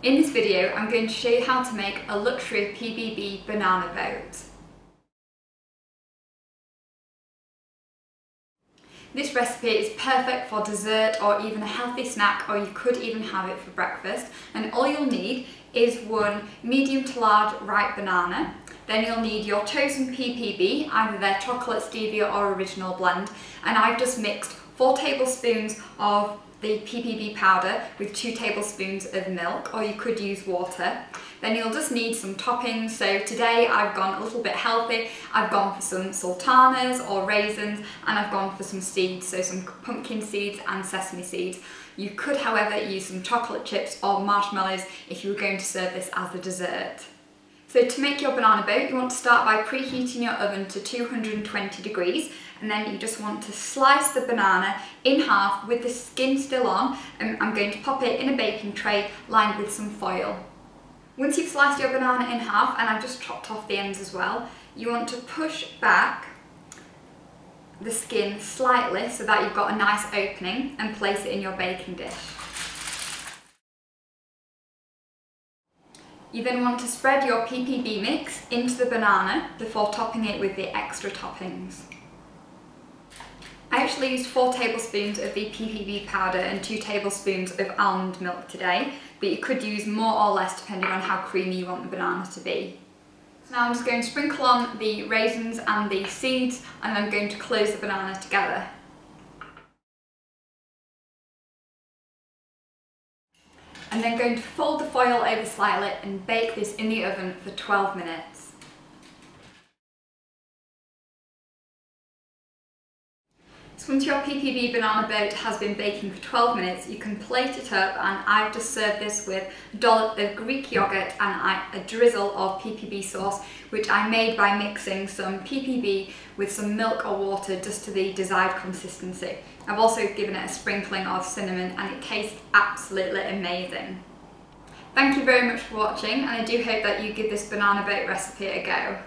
In this video, I'm going to show you how to make a luxury PPB banana boat. This recipe is perfect for dessert or even a healthy snack, or you could even have it for breakfast. And all you'll need is one medium to large ripe banana. Then you'll need your chosen PPB, either their chocolate, stevia or original blend. And I've just mixed 4 tablespoons of the PPB powder with 2 tablespoons of milk, or you could use water. Then you'll just need some toppings. So today I've gone a little bit healthy. I've gone for some sultanas or raisins, and I've gone for some seeds, so some pumpkin seeds and sesame seeds. You could, however, use some chocolate chips or marshmallows if you were going to serve this as a dessert. So to make your banana boat, you want to start by preheating your oven to 220 degrees, and then you just want to slice the banana in half with the skin still on, and I'm going to pop it in a baking tray lined with some foil. Once you've sliced your banana in half, and I've just chopped off the ends as well, you want to push back the skin slightly so that you've got a nice opening and place it in your baking dish. You then want to spread your PPB mix into the banana before topping it with the extra toppings. I actually used 4 tablespoons of the PPB powder and 2 tablespoons of almond milk today, but you could use more or less depending on how creamy you want the banana to be. So now I'm just going to sprinkle on the raisins and the seeds, and I'm going to close the banana together. And then going to fold the foil over slightly and bake this in the oven for 12 minutes. So once your PPB banana boat has been baking for 12 minutes, you can plate it up, and I've just served this with a dollop of Greek yoghurt and a drizzle of PPB sauce, which I made by mixing some PPB with some milk or water just to the desired consistency. I've also given it a sprinkling of cinnamon, and it tastes absolutely amazing. Thank you very much for watching, and I do hope that you give this banana boat recipe a go.